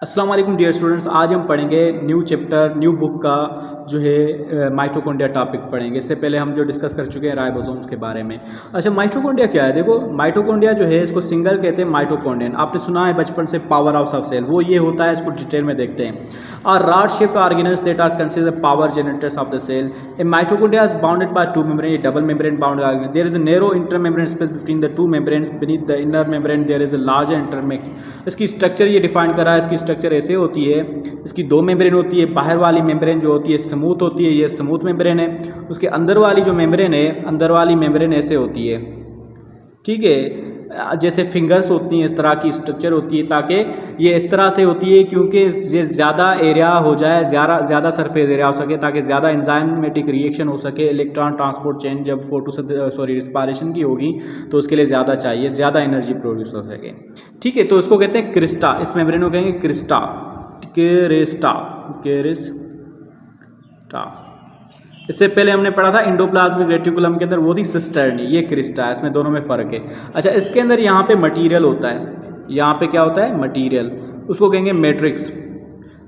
अस्सलाम वालेकुम dear students. आज हम पढ़ेंगे न्यू चैप्टर न्यू बुक का जो है माइटोकॉन्ड्रिया टॉपिक पढ़ेंगे। इससे पहले हम जो डिस्कस कर चुके हैं राइबोसोम्स के बारे में। अच्छा, माइटोकॉन्ड्रिया क्या है? देखो, माइटोकॉन्ड्रिया जो है इसको सिंगल कहते हैं माइटोकॉन्ड्रियन। आपने सुना है बचपन से पावर हाउस ऑफ सेल, वो ये होता है। इसको डिटेल में देखते हैं। Are rod shaped organelles that are considered power generators of the cell. A mitochondria is bounded by two membrane, ये double membrane bounded organelle. There is a narrow intermembrane space between the two membranes. Beneath the inner membrane there is a larger intermembrane. इसकी structure ये define करा है। इसकी structure ऐसे होती है। इसकी दो मेम्ब्रेन होती है। बाहर वाली मेम्ब्रेन जो होती है स्मूथ होती है, ये स्मूथ मेम्ब्रेन है। उसके अंदर वाली जो मेम्ब्रेन है, अंदर वाली मेम्ब्रेन ऐसे होती है, ठीक है, जैसे फिंगर्स होती हैं, इस तरह की स्ट्रक्चर होती है। ताकि ये इस तरह से होती है क्योंकि ये ज़्यादा एरिया हो जाए, ज़्यादा सरफेस एरिया हो सके, ताकि ज़्यादा एंजाइमेटिक रिएक्शन हो सके। इलेक्ट्रॉन ट्रांसपोर्ट चेन जब रिस्पायरेशन की होगी तो उसके लिए ज़्यादा चाहिए, ज़्यादा एनर्जी प्रोड्यूस हो सके, ठीक है। तो इसको कहते हैं क्रिस्टा। इस मेम्ब्रेन को कहेंगे क्रिस्टा, क्रिस्टा। इससे पहले हमने पढ़ा था इंडोप्लाज्मिक रेटिकुलम के अंदर वो थी सिस्टर्नी, ये क्रिस्टा है। इसमें दोनों में फ़र्क है। अच्छा, इसके अंदर यहाँ पे मटेरियल होता है। यहाँ पे क्या होता है? मटेरियल। उसको कहेंगे मैट्रिक्स।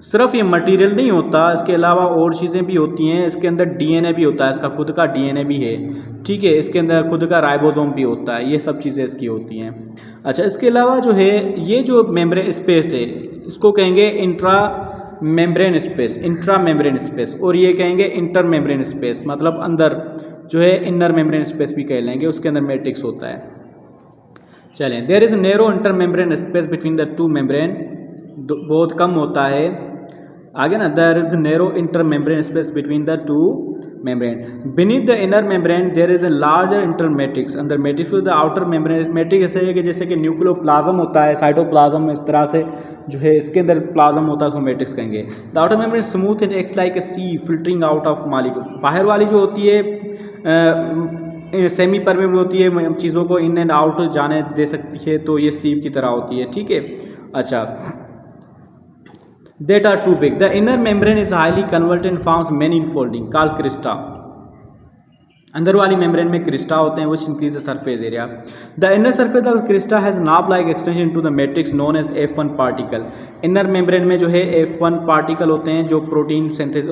सिर्फ ये मटेरियल नहीं होता, इसके अलावा और चीज़ें भी होती हैं। इसके अंदर डीएनए भी होता है, इसका खुद का डीएनए भी है, ठीक है। इसके अंदर खुद का राइबोसोम भी होता है। ये सब चीज़ें इसकी होती हैं। अच्छा, इसके अलावा जो है ये जो मेम्ब्रेन स्पेस है, इसको कहेंगे इंट्रा मेम्ब्रेन स्पेस, और ये कहेंगे इंटर मेम्ब्रेन स्पेस, मतलब अंदर जो है इनर मेम्ब्रेन स्पेस भी कह लेंगे। उसके अंदर मैट्रिक्स होता है। चलें, there is narrow inter membrane space between the two membrane, बहुत कम होता है आगे ना। There is narrow inter membrane space between the two membrane. Beneath the inner membrane there is a larger inter matrix. अंदर matrix with the outer membrane. Matrix ऐसे है कि जैसे कि न्यूक्लियोप्लाज्म होता है, साइटोप्लाज्म, इस तरह से जो है इसके अंदर प्लाज्म होता है, उसको मैट्रिक्स कहेंगे। The outer membrane smooth and acts like a sieve filtering out of molecules. बाहर वाली जो होती है सेमी परमेबल होती है, चीज़ों को इन एंड आउट जाने दे सकती है, तो ये सीव की तरह होती है, ठीक है। अच्छा, that are too big. The inner membrane is highly converted and forms many infolding called crista. अंदर वाली मेम्ब्रेन में क्रिस्टा होते हैं, which increase the surface area. The inner surface of the crista has knob-like extension into the matrix known as F1 particle. Inner membrane में जो है F1 particle होते हैं जो प्रोटीन सिंथेसिस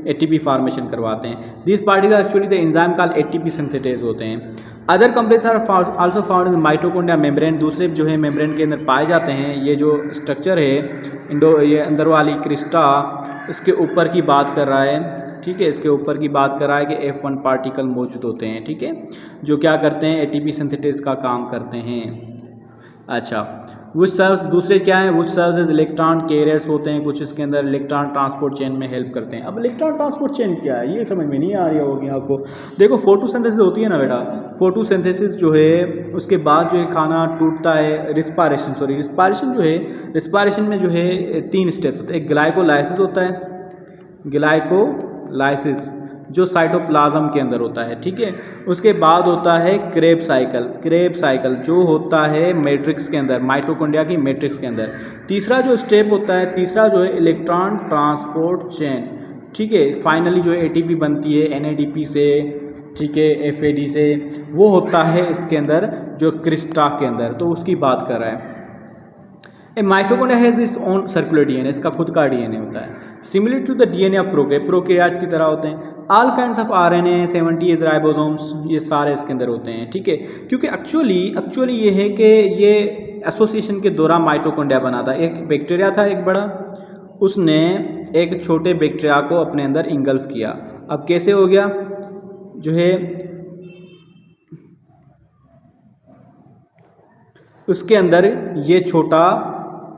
ATP फॉर्मेशन करवाते हैं। These particles actually the enzyme called ATP synthetase होते हैं। Other complex are also found in mitochondria membrane. दूसरे जो है मेम्ब्रेन के अंदर पाए जाते हैं। ये जो स्ट्रक्चर है ये अंदर वाली क्रिस्टा, इसके ऊपर की बात कर रहा है, ठीक है। इसके ऊपर की बात कर रहा है कि F1 पार्टिकल मौजूद होते हैं, ठीक है, जो क्या करते हैं? ATP सिंथेसिस का काम करते हैं। अच्छा, विच सर्व्स, दूसरे क्या हैं? Which serves as electron carriers होते हैं कुछ, इसके अंदर इलेक्ट्रॉन ट्रांसपोर्ट चेन में हेल्प करते हैं। अब इलेक्ट्रॉन ट्रांसपोर्ट चेन क्या है ये समझ में नहीं आ रही होगी आपको। देखो, फोटोसिंथेसिस होती है ना बेटा, फोटोसिंथेसिस जो है उसके बाद जो है खाना टूटता है। रिस्पायरेशन जो है, रिस्पायरेशन में जो है 3 स्टेप होते हैं। एक ग्लाइकोलाइसिस होता है, ग्लाइकोलाइसिस जो साइटोप्लाज्म के अंदर होता है, ठीक है। उसके बाद होता है क्रेब्स साइकिल जो होता है मैट्रिक्स के अंदर, माइटोकॉन्ड्रिया की मैट्रिक्स के अंदर। तीसरा जो स्टेप होता है, तीसरा जो है इलेक्ट्रॉन ट्रांसपोर्ट चेन, ठीक है। फाइनली जो ATP बनती है NADP से, ठीक है, FAD से, वो होता है इसके अंदर जो क्रिस्टा के अंदर, तो उसकी बात कर रहा है। A mitochondria has its own circular DNA, इसका खुद का DNA होता है। Similar to the DNA of prokaryotes की तरह होते हैं। All kinds of RNA 70 is ribosomes, ये सारे इसके अंदर होते हैं, ठीक है। क्योंकि एक्चुअली ये है कि ये एसोसिएशन के दौरान माइटोकॉन्ड्रिया बना था। एक बैक्टीरिया था, एक बड़ा, उसने एक छोटे बैक्टीरिया को अपने अंदर इंगल्फ किया। अब कैसे हो गया? जो है उसके अंदर ये छोटा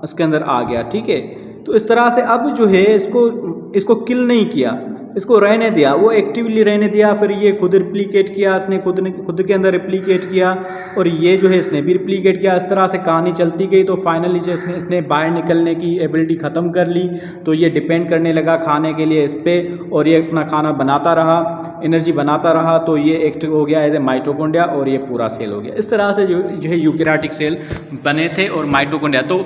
उसके अंदर आ गया, ठीक है। तो इस तरह से अब जो है इसको किल नहीं किया, इसको रहने दिया, वो एक्टिवली रहने दिया। फिर ये खुद रिप्लिकेट किया, इसने खुद के अंदर रिप्लिकेट किया, और ये जो है इसने भी रिप्लिकेट किया। इस तरह से कहानी चलती गई। तो फाइनली जैसे इसने बाहर निकलने की एबिलिटी ख़त्म कर ली, तो ये डिपेंड करने लगा खाने के लिए इस पर, और ये अपना खाना बनाता रहा, एनर्जी बनाता रहा। तो ये एक्टिव हो गया एज ए माइटोकॉन्ड्रिया, और ये पूरा सेल हो गया। इस तरह से जो है यूकैरियोटिक सेल बने थे और माइटोकॉन्ड्रिया। तो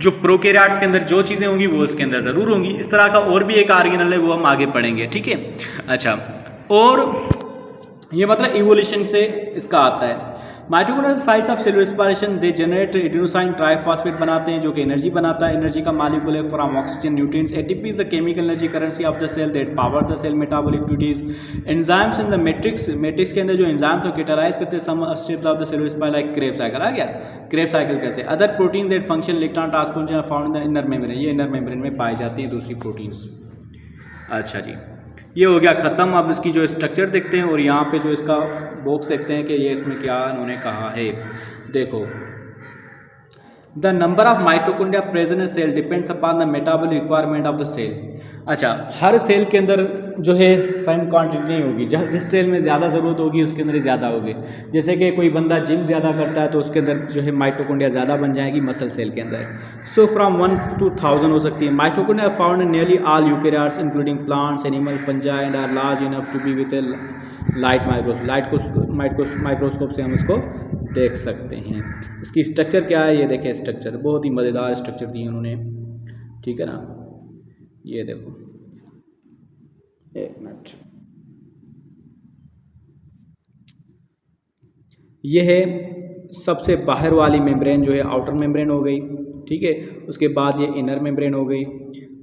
जो प्रोकैरियोट्स के अंदर जो चीज़ें होंगी वो इसके अंदर ज़रूर होंगी। इस तरह का और भी एक ऑर्गेनल है, वो हम आगे पढ़ेंगे, ठीक है। अच्छा, और ये मतलब इवोल्यूशन से इसका आता है। Mitochondrial sites of cellular respiration they generate adenosine triphosphate बनाते हैं जो कि एनर्जी बनाता है। एनर्जी का मालिक्यूल है from oxygen nutrients. ATP is the chemical energy currency of the cell that power the cell metabolic activities. Enzymes in the matrix के अंदर जो एंजाइम्स को कैटालाइज करते हैं some steps of the cellular respiration like Kreb cycle आ गया, Kreb cycle कहते हैं। Other protein that function electron transportation found in the inner membrane, ये इनर मेम्ब्रेन में पाई जाती हैं दूसरी प्रोटीन्स। अच्छा जी, ये हो गया ख़त्म। अब इसकी जो स्ट्रक्चर देखते हैं और यहाँ पे जो इसका बॉक्स देखते हैं कि ये इसमें क्या इन्होंने कहा है। देखो, the number of mitochondria present in cell depends upon the metabolic requirement of the cell. अच्छा, हर सेल के अंदर जो है सेम क्वांटिटी नहीं होगी, जिस सेल में ज़्यादा ज़रूरत होगी उसके अंदर ज़्यादा होगी। जैसे कि कोई बंदा जिम ज़्यादा करता है तो उसके अंदर जो है माइटोकॉन्ड्रिया ज़्यादा बन जाएगी मसल सेल के अंदर। सो फ्रॉम 1 to 1000 हो सकती है। Mitochondria found in nearly all eukaryotes including plants, animal, fungi and are large enough to be with a light microscope से हम इसको देख सकते हैं। इसकी स्ट्रक्चर क्या है ये देखें, स्ट्रक्चर बहुत ही मज़ेदार स्ट्रक्चर दी है उन्होंने, ठीक है ना। ये देखो, एक मिनट, ये है सबसे बाहर वाली मेम्ब्रेन जो है आउटर मेम्ब्रेन हो गई, ठीक है। उसके बाद ये इनर मेम्ब्रेन हो गई।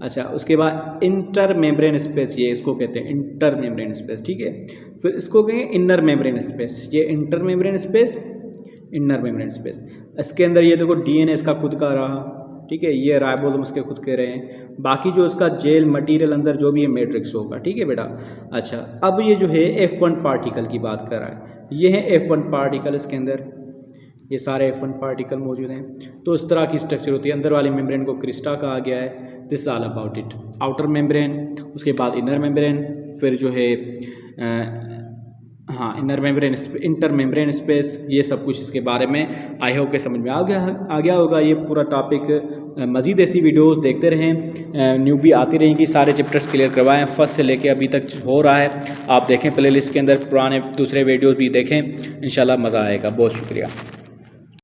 अच्छा, उसके बाद इंटर मेम्ब्रेन स्पेस, ये इसको कहते हैं इंटर मेम्ब्रेन स्पेस, ठीक है। फिर इसको कहेंगे इनर मेम्ब्रेन स्पेस, ये inter membrane space, inner membrane space. इसके अंदर ये देखो डीएनए इसका खुद का रहा, ठीक है, ये राइबोसोम इसके खुद के रहे हैं। बाकी जो इसका जेल मटेरियल अंदर जो भी है मैट्रिक्स होगा, ठीक है बेटा। अच्छा, अब ये जो है F1 पार्टिकल की बात कर रहा है, ये है F1 पार्टिकल, इसके अंदर ये सारे F1 पार्टिकल मौजूद हैं। तो इस तरह की स्ट्रक्चर होती है। अंदर वाली मेम्ब्रेन को क्रिस्टा कहा गया है। This all about it. Outer membrane, उसके बाद इनर मेम्ब्रेन, फिर जो है inner membrane, inter membrane space, ये सब कुछ इसके बारे में आई होप के समझ में आ गया होगा। ये पूरा टॉपिक मज़ीद ऐसी वीडियोस देखते रहें, न्यूबी आती रहेंगी, सारे चैप्टर्स क्लियर करवाएं फर्स्ट से लेके अभी तक हो रहा है। आप देखें प्लेलिस्ट के अंदर पुराने दूसरे वीडियोस भी देखें, इंशाल्लाह मज़ा आएगा। बहुत शुक्रिया।